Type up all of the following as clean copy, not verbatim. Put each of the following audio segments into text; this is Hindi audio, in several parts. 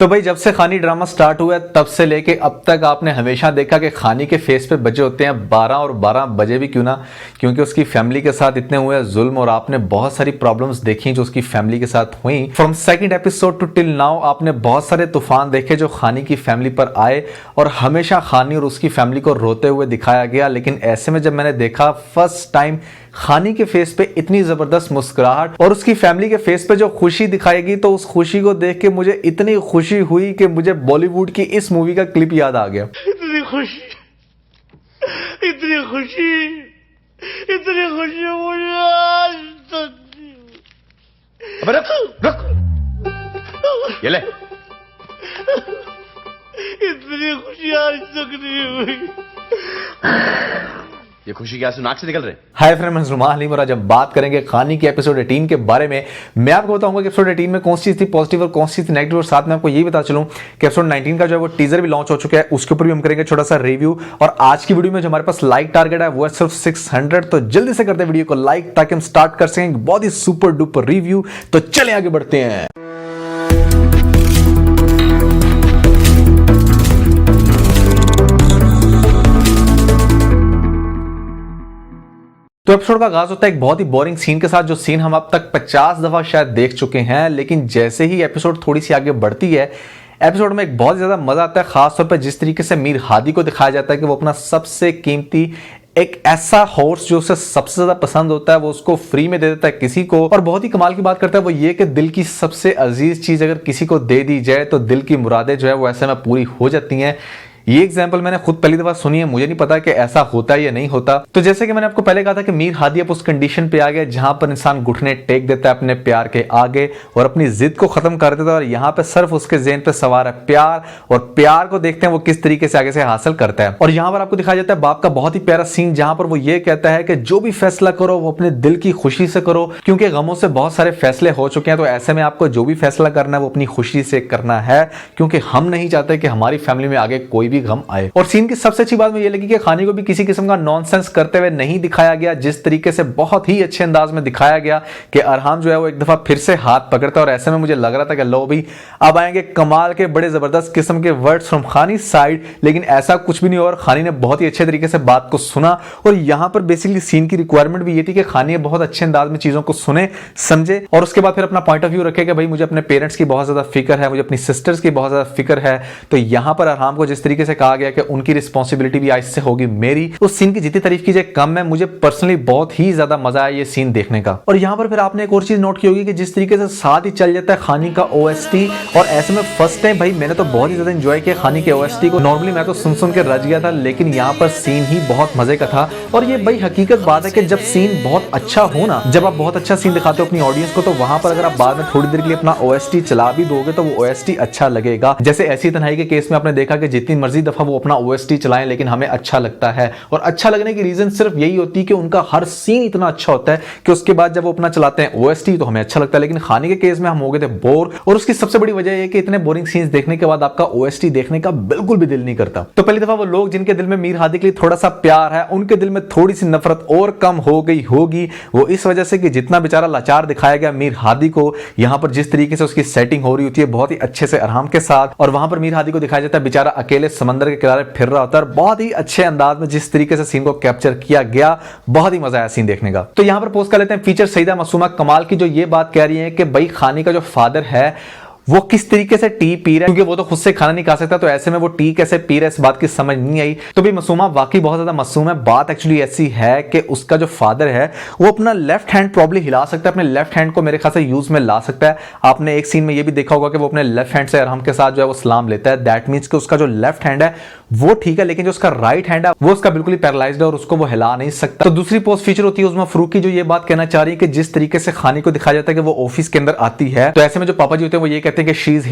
तो भाई जब से खानी ड्रामा स्टार्ट हुआ है तब से लेके अब तक आपने हमेशा देखा कि खानी के फेस पे बजे होते हैं 12 और 12 बजे भी क्यों ना, क्योंकि उसकी फैमिली के साथ इतने हुए जुल्म और आपने बहुत सारी प्रॉब्लम्स देखी जो उसकी फैमिली के साथ हुई। From second episode to till now आपने बहुत सारे तूफान देखे जो खानी की फैमिली पर आए और हमेशा खानी और उसकी फैमिली को रोते हुए दिखाया गया। लेकिन ऐसे में जब मैंने देखा फर्स्ट टाइम खानी के फेस पे इतनी जबरदस्त मुस्कुराहट और उसकी फैमिली के फेस पे जो खुशी दिखाएगी, तो उस खुशी को देख के मुझे इतनी खुशी हुई कि मुझे बॉलीवुड की इस मूवी का क्लिप याद आ गया। इतनी खुशी मुझे आज तक नहीं। अबे रुक ये ले। इतनी खुशी आज तक नहीं हुई। ये खुशी क्या नाक से निकल रहे? हाय फ्रेंड्स, रुमाल हलीम और आज हम बात करेंगे खानी के एपिसोड 18 के बारे में। मैं आपको बताऊंगा कि एपिसोड 18 में कौन सी चीज थी पॉजिटिव और कौन सी चीज नेगेटिव, और साथ में आपको ये बता चलूं कि एपिसोड 19 का जो है वो टीजर भी लॉन्च हो चुका है, उसके ऊपर भी हम करेंगे छोटा सा रिव्यू। और आज की वीडियो में जो हमारे पास लाइक टारगेट है वो है सिर्फ 600, तो जल्दी से करते हैं वीडियो को लाइक ताकि हम स्टार्ट कर सकें बहुत ही सुपर डुपर रिव्यू। तो चले आगे बढ़ते हैं। तो एपिसोड का आगाज होता है एक बहुत ही बोरिंग सीन के साथ, जो सीन हम अब तक 50 दफा शायद देख चुके हैं। लेकिन जैसे ही एपिसोड थोड़ी सी आगे बढ़ती है, एपिसोड में एक बहुत ज्यादा मजा आता है, खासतौर पर जिस तरीके से मीर हादी को दिखाया जाता है कि वो अपना सबसे कीमती एक ऐसा हॉर्स जो उसे सबसे ज्यादा पसंद होता है वो उसको फ्री में दे देता है किसी को। और बहुत ही कमाल की बात करता है वो ये कि दिल की सबसे अजीज चीज अगर किसी को दे दी जाए तो दिल की मुरादें जो है वो ऐसे में पूरी हो जाती हैं। ये एग्जाम्पल मैंने खुद पहली दफा सुनी है, मुझे नहीं पता कि ऐसा होता है या नहीं होता। तो जैसे कि मैंने आपको पहले कहा था कि मीर हादी अब उस कंडीशन पे आ गया जहां पर इंसान घुटने टेक देता है अपने प्यार के आगे और अपनी जिद को खत्म कर देता है। और यहाँ पे सिर्फ उसके ज़हन पे सवार है प्यार, और प्यार को देखते हैं वो किस तरीके से आगे से हासिल करता है। और यहाँ पर आपको दिखाया जाता है बाप का बहुत ही प्यारा सीन, जहां पर वो ये कहता है कि जो भी फैसला करो वो अपने दिल की खुशी से करो, क्योंकि गमों से बहुत सारे फैसले हो चुके हैं। तो ऐसे में आपको जो भी फैसला करना है वो अपनी खुशी से करना है, क्योंकि हम नहीं चाहते कि हमारी फैमिली में आगे कोई भी गम आए। और सीन की सबसे अच्छी बात मुझे ये लगी कि खानी को भी किसी किस्म का नॉनसेंस करते हुए नहीं दिखाया गया। जिस तरीके से बहुत ही अच्छे अंदाज में दिखाया गया कि अरहाम जो है वो एक दफा फिर से हाथ पकड़ता है, और ऐसे में मुझे लग रहा था कि लो भी अब आएंगे कमाल के बड़े जबरदस्त किस्म के वर्ड्स फ्रॉम खानी साइड। लेकिन ऐसा कुछ भी नहीं हुआ और खानी ने बहुत ही अच्छे तरीके से बात को सुना। और यहां पर बेसिकली सीन की रिक्वायरमेंट भी ये थी कि खानी बहुत अच्छे अंदाज में चीजों को सुने समझे और उसके बाद फिर अपना पॉइंट ऑफ व्यू रखे कि भाई मुझे अपने पेरेंट्स की बहुत ज्यादा फिक्र है, मुझे अपनी सिस्टर्स की बहुत ज्यादा फिक्र है। तो यहां पर अरहाम को जिस तरीके से कहा गया कि उनकी रिस्पॉन्सिबिलिटी भी आज से होगी मेरी, उस सीन की जितनी तारीफ कीजिए कम है। मुझे पर्सनली बहुत ही ज्यादा मजा आया ये सीन देखने का। और यहां पर फिर आपने एक और चीज नोट की होगी कि जिस तरीके से साथ ही चल जाता है खानी का ओएसटी, और ऐसे में फर्स्ट टाइम भाई मैंने तो बहुत ही ज्यादा एंजॉय किया खानी के ओएसटी को। नॉर्मली मैं तो सुन के रज गया था, लेकिन यहाँ पर सीन ही बहुत मजे का था। और ये भाई हकीकत बात है कि जब सीन बहुत अच्छा हो ना, जब आप बहुत अच्छा सीन दिखाते हो अपनी ऑडियंस को, तो वहां पर अगर आप बाद में थोड़ी देर के लिए अपना ओएसटी चला भी दोगे तो वो ओएसटी अच्छा लगेगा। जैसे ऐसी तन्हाई के केस में आपने देखा कि जितनी मर्जी दफा वो अपना ओएसटी चलाएं लेकिन हमें अच्छा लगता है। और अच्छा लगने की रीजन सिर्फ यही होती है कि उनका हर सीन इतना अच्छा होता है कि उसके बाद जब वो अपना चलाते हैं ओएसटी तो हमें अच्छा लगता है। लेकिन खानी के केस में हम हो गए थे बोर, और उसकी सबसे बड़ी वजह यह है कि इतने बोरिंग सीन्स देखने के बाद आपका ओएसटी देखने का बिल्कुल भी दिल नहीं करता। तो पहली दफा वो लोग जिनके दिल में मीर हादी के लिए थोड़ा सा प्यार है, उनके दिल में थोड़ी सी नफरत और कम हो गई होगी। वो इस वजह से कि जितना बेचारा लाचार दिखाया गया मीर हादी को, यहां पर जिस तरीके से उसकी सेटिंग हो रही होती है बहुत ही अच्छे से अरहाम के साथ, और वहां पर मीर हादी को दिखाया जाता है बेचारा अकेले समंदर के किनारे फिर रहा होता है। बहुत ही अच्छे अंदाज में जिस तरीके से सीन को कैप्चर किया गया, बहुत ही मजा आया सीन देखने का। तो यहां पर पोस्ट कर लेते हैं फीचर सईदा मासूमा कमाल की, जो ये बात कह रही है कि भाई खानी का जो फादर है वो किस तरीके से टी पी रहा है, क्योंकि वो तो खुद से खाना नहीं खा सकता, तो ऐसे में वो टी कैसे पी रहा है इस बात की समझ नहीं आई। तो भी मासूमा वाकई बहुत ज्यादा मासूम है। बात एक्चुअली ऐसी है कि उसका जो फादर है वो अपना लेफ्ट हैंड प्रॉब्ली हिला सकता है, अपने लेफ्ट हैंड को मेरे ख्याल से यूज में ला सकता है। आपने एक सीन में ये भी देखा होगा कि वो अपने लेफ्ट हैंड से अरहम के साथ जो है वो सलाम लेता है। दैट मीन्स कि उसका जो लेफ्ट हैंड है वो ठीक है, लेकिन जो उसका राइट हैंड है वो उसका बिल्कुल ही पैरालाइज्ड है और उसको वो हिला नहीं सकता। तो दूसरी पोस्ट फीचर होती है उस्मा फरूक की, जो ये बात कहना चाह रही है कि जिस तरीके से खानी को दिखाया जाता है कि वो ऑफिस के अंदर आती है, तो ऐसे में जो पापा जी होते हैं वो ये कहते हैं कि शी इज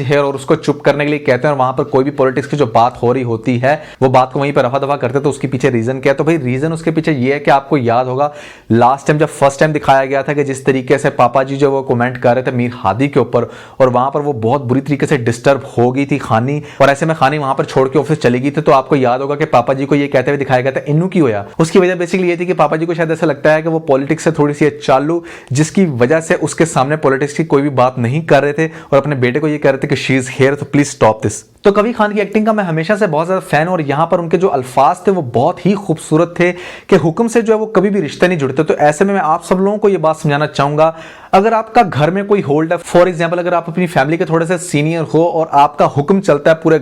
हियर, और उसको चुप करने के लिए कहते हैं। और वहां पर कोई भी पॉलिटिक्स की जो बात हो रही होती है वो बात को वहीं पर रफा दफा करते हैं। तो उसके पीछे रीजन क्या है? तो भाई रीजन उसके पीछे ये है कि आपको याद होगा लास्ट टाइम जब फर्स्ट टाइम दिखाया गया था कि जिस तरीके से पापा जी जो वो कमेंट कर रहे थे मीर हादी के ऊपर, और वहां पर वो बहुत बुरी तरीके से डिस्टर्ब हो गई थी खानी, और ऐसे में खानी वहां पर छोड़ के ऑफिस चली गई थी। तो आपको याद होगा कि पापा जी को ये कहते हुए दिखाया गया था इन्नू की होया। उसकी वजह बेसिकली ये थी कि पापा जी को शायद ऐसा लगता है कि वो पॉलिटिक्स से थोड़ी सी चालू, जिसकी वजह से उसके सामने पॉलिटिक्स की कोई भी बात नहीं कर रहे थे, और अपने बेटे को ये कह रहे थे कि शी इज हियर तो प्लीज स्टॉप दिस। तो कबीर खान की एक्टिंग का मैं हमेशा से बहुत ज्यादा फैन हूं और यहाँ पर उनके जो अल्फाज थे वो बहुत ही खूबसूरत थे कि हुक्म से जो है वो कभी भी रिश्ते नहीं जुड़ते। तो ऐसे में मैं आप सब लोगों को ये बात समझाना चाहूंगा, अगर आपका घर में कोई होल्ड है, फॉर एग्जाम्पल अगर आप अपनी फैमिली के थोड़े से सीनियर हो और आपका हुक्म चलता है पूरे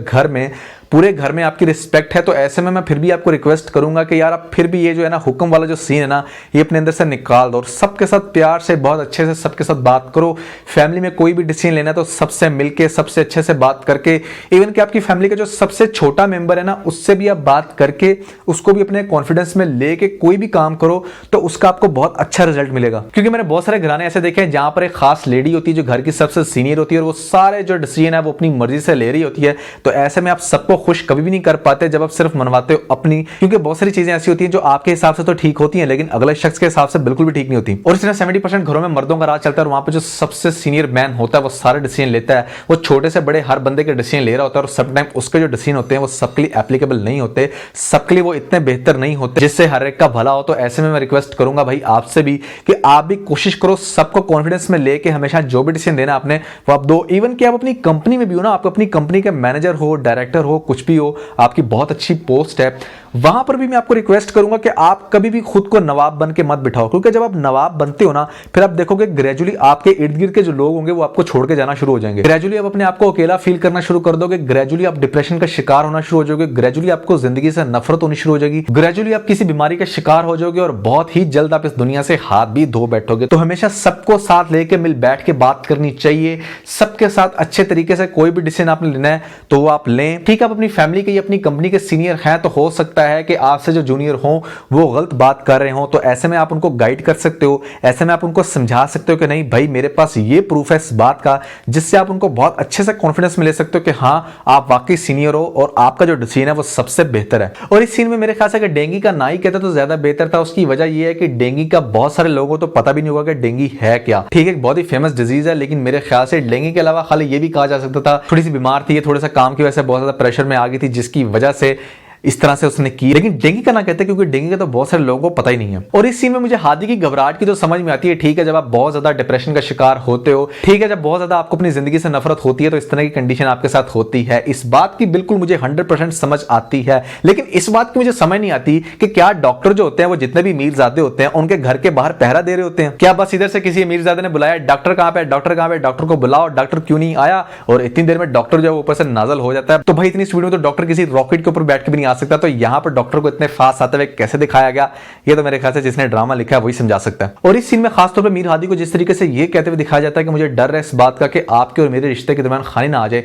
घर में आपकी रिस्पेक्ट है, तो ऐसे में मैं फिर भी आपको रिक्वेस्ट करूंगा कि यार आप फिर भी ये जो है ना हुक्म वाला जो सीन है ना ये अपने अंदर से निकाल दो और सबके साथ प्यार से बहुत अच्छे से सबके साथ बात करो। फैमिली में कोई भी डिसीजन लेना है तो सबसे मिलके सबसे अच्छे से बात करके, इवन कि आपकी फैमिली का जो सबसे छोटा मेंबर है ना उससे भी आप बात करके उसको भी अपने कॉन्फिडेंस में लेके कोई भी काम करो तो उसका आपको बहुत अच्छा रिजल्ट मिलेगा। क्योंकि मैंने बहुत सारे घराने ऐसे देखे हैं जहां पर एक खास लेडी होती है जो घर की सबसे सीनियर होती है और वो सारे जो डिसीजन है वो अपनी मर्जी से ले रही होती है। तो ऐसे में आप सबको खुश कभी भी नहीं कर पाते जब आप सिर्फ मनवाते हो अपनी, क्योंकि बहुत सारी चीजें ऐसी होती हैं जो आपके हिसाब से तो ठीक होती हैं लेकिन अगले शख्स के हिसाब से बिल्कुल भी ठीक नहीं होती। और इस तरह 70% घरों में मर्दों का राज चलता है और वहां पे जो सबसे सीनियर मैन होता है वो सारे डिसीजन लेता है। वो छोटे से बड़े हर बंदे के डिसीजन ले रहा होता है और सब टाइम उसके जो डिसीजन होते हैं वो सबके लिए एप्लीकेबल नहीं होते, सबके लिए वो इतने बेहतर नहीं होते जिससे हर एक का भला हो। तो ऐसे में मैं रिक्वेस्ट करूंगा भाई आपसे भी कि आप भी कोशिश करो सबको कॉन्फिडेंस में लेके हमेशा जो भी डिसीजन देना आपने वो आप दो। इवन कि आप अपनी कंपनी में भी हो ना, आप अपनी कंपनी के मैनेजर हो, डायरेक्टर हो, कुछ भी हो, आपकी बहुत अच्छी पोस्ट है, वहां पर भी मैं आपको रिक्वेस्ट करूंगा कि आप कभी भी खुद को नवाब बन के मत बिठाओ। क्योंकि जब आप नवाब बनते हो ना फिर आप देखोगे ग्रेजुअली आपके इर्द गिर्द के जो लोग होंगे वो आपको छोड़ के जाना शुरू हो जाएंगे। ग्रेजुअली आप अपने आप को अकेला फील करना शुरू कर दोगे, ग्रेजुअली आप डिप्रेशन का शिकार होना शुरू हो जाओगे, ग्रेजुअली आपको जिंदगी से नफरत होनी शुरू हो जाएगी, ग्रेजुअली आप किसी बीमारी का शिकार हो जाओगे और बहुत ही जल्द आप इस दुनिया से हाथ भी धो बैठोगे। तो हमेशा सबको साथ लेके मिल बैठ के बात करनी चाहिए, सबके साथ अच्छे तरीके से कोई भी डिसीजन आपने लेना है तो वो आप लें। ठीक है, आप अपनी फैमिली के या अपनी कंपनी के सीनियर हैं तो हो सकता है कि आपसे जो जूनियर हो वो गलत बात कर रहे हो, तो ऐसे में आप उनको गाइड कर सकते हो, ऐसे में आप उनको समझा सकते हो कि नहीं भाई मेरे पास ये प्रूफ है इस बात का, जिससे आप उनको बहुत अच्छे से कॉन्फिडेंस में ले सकते हो कि हाँ आप वाकई सीनियर हो और आपका जो डिसीजन है वो सबसे बेहतर है। और इस सीन में मेरे ख्याल से डेंगी का ना ही कहता तो ज्यादा बेहतर था। उसकी वजह यह है कि डेंगी का बहुत सारे लोगों को तो पता भी नहीं होगा कि डेंगी है क्या। ठीक है, बहुत ही फेमस डिजीज है, लेकिन मेरे ख्याल से डेंगी के अलावा खाली ये भी कहा जा सकता था थोड़ी सी बीमार थी, थोड़ा सा काम की वजह से बहुत ज्यादा प्रेशर में आ गई थी जिसकी वजह से इस तरह से उसने की। लेकिन डेंगी का ना कहते क्योंकि डेंगी का तो बहुत सारे लोगों को पता ही नहीं है। और इस सीन में मुझे हादी की घबराहट की तो समझ में आती है। ठीक है, जब आप बहुत ज्यादा डिप्रेशन का शिकार होते हो, ठीक है, जब बहुत ज्यादा आपको अपनी जिंदगी से नफरत होती है तो इस तरह की कंडीशन आपके साथ होती है, इस बात की बिल्कुल मुझे 100% समझ आती है। लेकिन इस बात की मुझे समझ नहीं आती कि क्या डॉक्टर जो होते हैं वो जितने भी मीरजादे होते हैं उनके घर के बाहर पहरा दे रहे होते हैं क्या? बस इधर से किसी मीरजादे ने बुलाया डॉक्टर कहां पे, डॉक्टर कहां पे, डॉक्टर को बुलाओ, डॉक्टर क्यों नहीं आया, और इतनी देर में डॉक्टर जो है ऊपर से नाजल हो जाता है। तो भाई इतनी स्पीड में तो डॉक्टर किसी रॉकेट के ऊपर बैठ के भी नहीं आ सकता। तो यहां डॉक्टर को इतने फास्ट आते हुए कैसे दिखाया गया, ये तो मेरे ख्याल से जिसने ड्रामा लिखा है वही समझा सकता है। और इस सीन में खासतौर पे मीर हादी को जिस तरीके से ये कहते हुए दिखाया जाता है कि मुझे डर है इस बात का कि आपके और मेरे रिश्ते के दरमियान खानी ना आ जाए,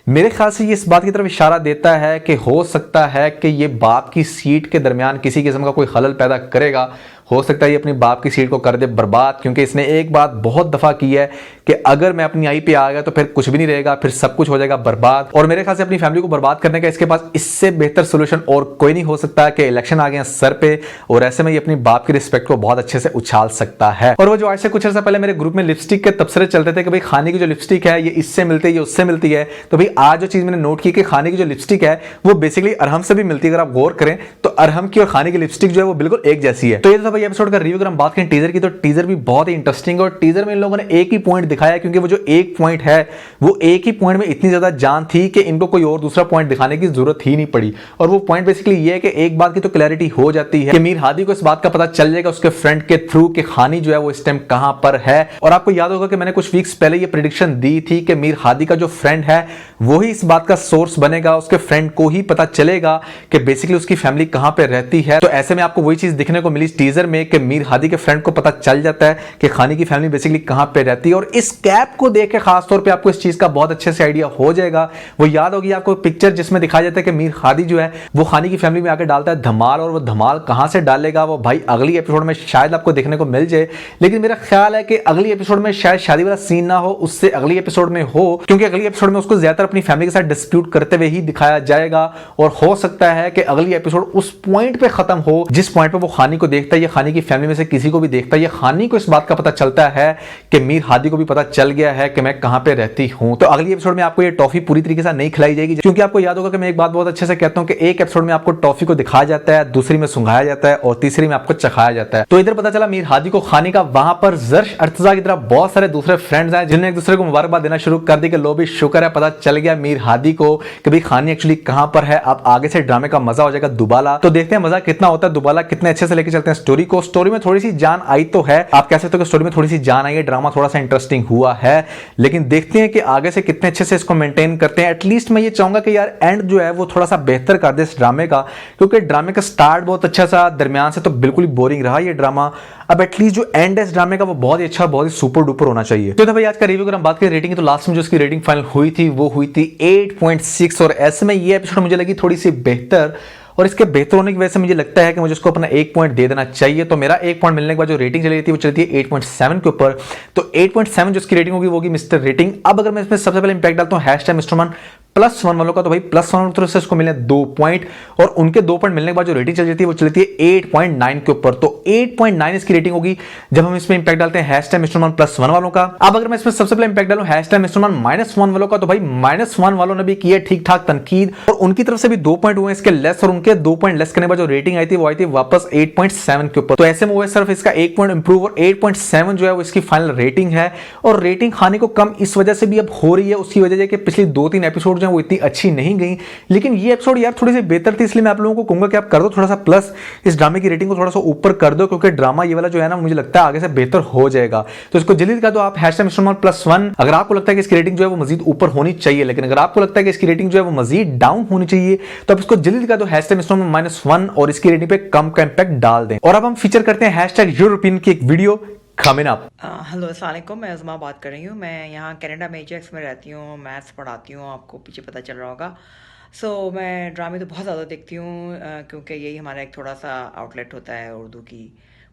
मेरे ख्याल से ये इस बात की तरफ इशारा देता है कि हो सकता है कि ये बाप की सीट के दरमियान किसी किस्म का कोई खलल पैदा करेगा। हो सकता है ये अपनी बाप की सीट को कर दे बर्बाद, क्योंकि इसने एक बात बहुत दफा की है कि अगर मैं अपनी आई पे आ गया तो फिर कुछ भी नहीं रहेगा, फिर सब कुछ हो जाएगा बर्बाद। और मेरे ख्याल से अपनी फैमिली को बर्बाद करने का इसके पास इससे बेहतर सोल्यूशन और कोई नहीं हो सकता कि इलेक्शन आ गए सर पे और ऐसे में ये अपनी बाप की रिस्पेक्ट को बहुत अच्छे से उछाल सकता है। और वो जो आज से कुछ अर्सा पहले मेरे ग्रुप में लिपस्टिक के तबसरे चलते थे कि भाई खाने की जो लिपस्टिक है ये इससे मिलती है, ये उससे मिलती है, तो भाई आज जो चीज मैंने नोट की कि खाने की जो लिपस्टिक है वो बेसिकली अरहम से भी मिलती है। अगर आप गौर करें तो अरहम की और खाने की लिपस्टिक जो है वो बिल्कुल एक जैसी है। तो ये था भाई एपिसोड का रिव्यू। अगर हम बात करें टीजर की तो टीजर भी बहुत ही इंटरेस्टिंग है और टीजर में इन लोगों ने एक ही पॉइंट दिखाया, क्योंकि वो जो एक पॉइंट है वो एक ही पॉइंट में इतनी ज्यादा जान थी कि इनको कोई और दूसरा पॉइंट दिखाने की जरूरत ही नहीं पड़ी। और वो पॉइंट बेसिकली ये है कि एक बात की तो क्लैरिटी हो जाती है कि मीर हादी को इस बात का पता चल जाएगा उसके फ्रेंड के थ्रू कि खानी जो है वो इस टाइम कहां पर है। और आपको याद होगा कि मैंने कुछ वीक्स पहले ये प्रेडिक्शन दी थी कि मीर हादी का जो फ्रेंड है वही इस बात का सोर्स बनेगा, उसके फ्रेंड को ही पता चलेगा कि बेसिकली उसकी फैमिली कहां पर रहती है। तो ऐसे में आपको वही चीज दिखने को मिली टीजर में कि मीर हादी के फ्रेंड को पता चल जाता है कि खानी की फैमिली बेसिकली कहां पे रहती है। और इस कैप को देख के खास तौर पे आपको इस चीज का बहुत अच्छे से आइडिया हो जाएगा। वो याद होगी आपको पिक्चर जिसमें दिखाया जाता है कि मीर हादी जो है वो खानी की फैमिली में आके डालता है धमाल, और वो धमाल कहां से डालेगा वो भाई अगली एपिसोड में शायद आपको देखने को मिल जाए। लेकिन मेरा ख्याल है कि अगली एपिसोड में शायद शादी वाला सीन ना हो, उससे अगली एपिसोड में हो, क्योंकि अगली एपिसोड में उसको ज्यादातर अपनी फैमिली के साथ डिस्प्यूट करते हुए ही दिखाया जाएगा। और हो सकता है कि अगली एपिसोड उस पॉइंट पे खत्म हो जिस पॉइंट पे वो खानी को देखता है। ये खानी की फैमिली में से किसी को भी देखता है या खानी को इस बात का पता चलता है कि मीर हादी को भी पता चल गया है कि मैं कहां पे रहती हूं, तो अगली एपिसोड में आपको ये टॉफी पूरी तरीके से नहीं खिलाई जाएगी। क्योंकि आपको याद होगा कि मैं एक बात बहुत अच्छे से कहता हूं कि एक एपिसोड में आपको टॉफी को दिखाया जाता है, दूसरी में सुंघाया जाता है और तीसरी में आपको चखाया जाता है। तो इधर पता चला मीर हादी को खानी का, वहां पर जर्श अर्तजा की तरह बहुत सारे दूसरे फ्रेंड्स हैं जिन्होंने एक दूसरे को मुबारकबाद देना शुरू कर दी कि लो भी शुक्र है पता चल गया मीर हादी को कि भाई खानी एक्चुअली कहां पर है। अब आगे से ड्रामे का मजा हो जाएगा दुबाला। तो देखते हैं मजा कितना होता है, दुबाला कितने अच्छे से लेके चलते हैं स्टोरी को। स्टोरी में थोड़ी सी जान आई तो है, आप कह सकते हो कि स्टोरी में थोड़ी सी जान आई है, ड्रामा थोड़ा सा इंटरेस्टिंग हुआ है, लेकिन देखते हैं कि आगे से कितने अच्छे से इसको मेंटेन करते हैं। एटलीस्ट मैं ये चाहूंगा कि यार एंड जो है वो थोड़ा सा बेहतर कर दे इस ड्रामे का, क्योंकि ड्रामे का स्टार्ट बहुत अच्छा सा, दरमियान से तो बिल्कुल ही बोरिंग रहा ये ड्रामा। अब एटलीस्ट जो एंड है इस ड्रामे का वो बहुत ही अच्छा, बहुत ही सुपर डुपर होना चाहिए। तो भाई आज का रिव्यू अगर हम बात करें रेटिंग, तो लास्ट में जो इसकी रेटिंग फाइनल हुई थी वो हुई थी 8.6, और ऐसे में ये एपिसोड मुझे लगी थोड़ी सी बेहतर, और इसके बेहतर होने की वजह से मुझे लगता है कि मुझे इसको अपना 1 पॉइंट दे देना चाहिए। तो मेरा 1 पॉइंट मिलने के बाद जो रेटिंग चली थी वो चलती है 8.7 के ऊपर। तो 8.7 जो इसकी रेटिंग होगी वो होगी मिस्टर रेटिंग। अब अगर मैं इसमें सबसे पहले इंपैक्ट डालता हूं हैशटैग मिस्टर मन +1 वालों का, तो भाई +1 तरफ से इसको मिले 2 पॉइंट, और उनके 2 पॉइंट मिलने के बाद जो रेटिंग चल जाती है वो चलती है 8.9 के ऊपर। तो 8.9 इसकी रेटिंग होगी जब हम इसमें इंपैक्ट डालते हैं हैशटैग मिस्टर मन +1 वालों का। अब अगर मैं इसमें सबसे पहले इंपैक्ट डालूं हैशटैग मिस्टर मन -1 वालों का, तो भाई -1 वालों ने भी किया ठीक ठाक तनकीद, और उनकी तरफ से भी 2 पॉइंट हुए इसके लेस, और उनके 2 पॉइंट लेस करने के बाद जो रेटिंग आई थी वो आई थी वापस 8.7 के ऊपर। तो ऐसे में हुआ सिर्फ इसका 1 पॉइंट इंप्रूव, और 8.7 जो है वो इसकी फाइनल रेटिंग है। और रेटिंग खाने को कम इस वजह से भी अब हो रही है, उसकी वजह है कि पिछली 2-3 एपिसोड जो है वो इतनी अच्छी नहीं गई, लेकिन ये एपिसोड यार थोड़ी सी बेहतर थी, इसलिए मैं आप लोगों को कहूंगा कि आप कर दो थोड़ा सा प्लस, इस ड्रामे की रेटिंग को थोड़ा सा ऊपर कर दो, क्योंकि ड्रामा ये वाला जो है ना मुझे लगता है आगे से बेहतर हो जाएगा। तो इसको जल्दी कर दो आप हैशटैग मिस्टर मन +1 अगर आपको लगता है कि इसकी रेटिंग जो है वो मजीद ऊपर होनी चाहिए, लेकिन अगर आपको लगता है कि इसकी रेटिंग जो है वो मजीद डाउन होनी चाहिए तो आप इसको जल्दी कर दो हैशटैग मिस्टर मन -1 और इसकी रेटिंग पे कम का इंपैक्ट डाल दें। और अब हम फीचर करते हैं हैशटैग यूरोपियन की एक वीडियो कमिंग अप। हेलो अस्सलाम वालेकुम, मैं उज़मा बात कर रही हूँ। मैं यहाँ कनाडा में एजेक्स में रहती हूँ, मैथ्स पढ़ाती हूँ, आपको पीछे पता चल रहा होगा। मैं ड्रामे तो बहुत ज़्यादा देखती हूँ क्योंकि यही हमारा एक थोड़ा सा आउटलेट होता है उर्दू की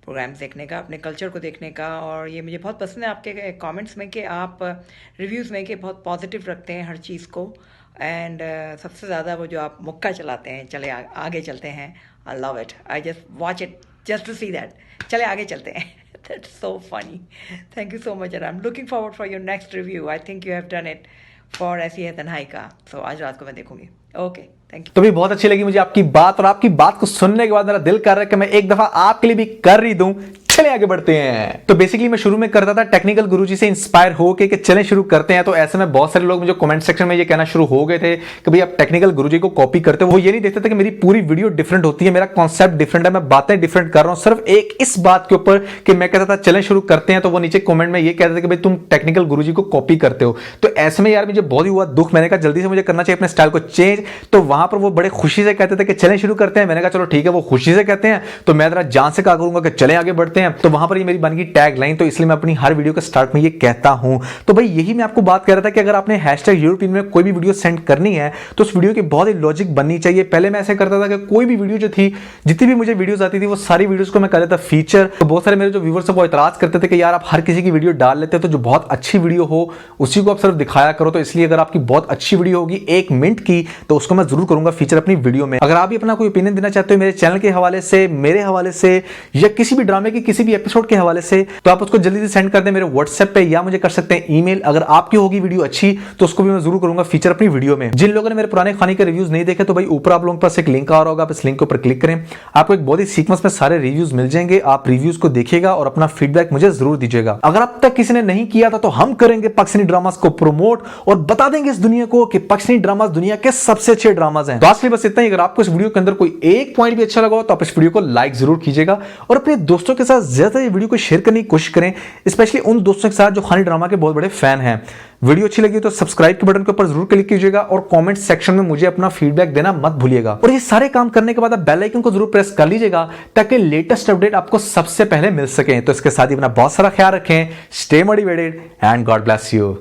प्रोग्राम्स देखने का, अपने कल्चर को देखने का। और ये मुझे बहुत पसंद है आपके कमेंट्स में कि आप रिव्यूज़ में कि बहुत पॉजिटिव रखते हैं हर चीज़ को, एंड सबसे ज़्यादा वो जो आप मुक्का चलाते हैं, चले आगे चलते हैं, I love it, I just watch it just to see that, चले आगे चलते हैं। That's so funny. Thank you so much, and I'm looking forward for your next review. I think you have done it for ऐसी है तन्हाई का, so आज रात को मैं देखूंगी। Okay, thank you. तो भी बहुत अच्छी लगी मुझे आपकी बात, और आपकी बात को सुनने के बाद मेरा दिल कर रहा है कि मैं एक दफा आपके लिए भी कर ही दूं। चले आगे बढ़ते हैं। तो बेसिकली मैं शुरू में करता था टेक्निकल गुरुजी से इंस्पायर होके कि चलें शुरू करते हैं, तो ऐसे में बहुत सारे लोग मुझे कमेंट सेक्शन में ये कहना शुरू हो गए थे कि भाई आप टेक्निकल गुरुजी को कॉपी करते हो। वो ये नहीं देखते थे कि मेरी पूरी वीडियो डिफरेंट होती है, मेरा कॉन्सेप्ट डिफरेंट है, मैं बातें डिफरेंट कर रहा हूं सिर्फ एक इस बात के ऊपर कि मैं कहता था चलें शुरू करते हैं, तो वो नीचे कमेंट में ये कहते थे कि भाई तुम टेक्निकल गुरुजी को कॉपी करते हो। तो ऐसे में यार मुझे बहुत ही हुआ दुख, मैंने कहा जल्दी से मुझे करना चाहिए अपने स्टाइल को चेंज। तो वहां पर वो बड़े खुशी से कहते थे कि चलें शुरू करते हैं, मैंने कहा चलो ठीक है, वो खुशी से कहते हैं तो मैं जरा जान से कहा करूंगा कि चलें आगे बढ़ते हैं। तो वहां पर ये मेरी बन गई टैग लाइन, तो इसलिए मैं अपनी हर वीडियो के स्टार्ट में ये कहता हूं। तो भाई यही मैं आपको बात कर रहा था कि अगर आपने हैशटैग यूरोपियन में कोई भी वीडियो सेंड करनी है तो उस वीडियो की बहुत ही लॉजिक बननी चाहिए। पहले मैं ऐसे करता था कि कोई भी वीडियो जो थी, जितनी भी मुझे वीडियोस आती थी वो सारी वीडियोस को मैं कर देता फीचर। तो बहुत सारे मेरे जो व्यूअर्स हैं वो इतराज करते थे कि यार आप हर किसी की वीडियो डाल लेते हो, तो जो बहुत अच्छी वीडियो हो उसी को आप सिर्फ दिखाया करो। तो इसलिए अगर आपकी बहुत अच्छी वीडियो होगी 1 मिनट की तो उसको मैं जरूर करूंगा फीचर अपनी वीडियो में। अगर आप भी अपना कोई ओपिनियन देना चाहते हो मेरे चैनल के हवाले से, मेरे हवाले से, या किसी भी ड्रामे के किसी भी एपिसोड के हवाले से, तो आप उसको जल्दी से सेंड कर दें मेरे व्हाट्सएप पे, या मुझे कर सकते हैं ईमेल। अगर आपकी होगी वीडियो अच्छी तो उसको भी मैं जरूर करूंगा फीचर अपनी वीडियो में। जिन लोगों ने मेरे पुराने खाने के रिव्यूज नहीं देखे तो भाई ऊपर आप लोगों के पास एक लिंक आ रहा होगा, आप इस लिंक के ऊपर क्लिक करें, आपको एक बहुत ही सीक्वेंस में सारे रिव्यूज मिल जाएंगे। आप रिव्यूज को देखिएगा और अपना फीडबैक मुझे जरूर दीजिएगा। अगर अब तक किसी ने नहीं किया था तो हम करेंगे पाकिस्तानी ड्रामास को प्रमोट और बता देंगे इस दुनिया को कि पाकिस्तानी ड्रामास दुनिया के सबसे अच्छे ड्रामास हैं। तो आज बस इतना ही। अगर आपको इस वीडियो के अंदर कोई एक पॉइंट भी अच्छा लगा हो तो आप इस वीडियो को लाइक जरूर कीजिएगा और अपने दोस्तों के साथ ज्यादा ये वीडियो को शेयर करने की कोशिश करें, स्पेशली उन दोस्तों के साथ जो खानी ड्रामा के बहुत बड़े फैन हैं। वीडियो अच्छी लगी तो सब्सक्राइब के बटन के ऊपर जरूर क्लिक कीजिएगा और कमेंट सेक्शन में मुझे अपना फीडबैक देना मत भूलिएगा। और ये सारे काम करने के बाद आप बेल आइकन को जरूर प्रेस कर लीजिएगा ताकि लेटेस्ट अपडेट आपको सबसे पहले मिल सके। तो इसके साथ ही अपना बहुत सारा ख्याल रखें। Stay motivated and God bless you.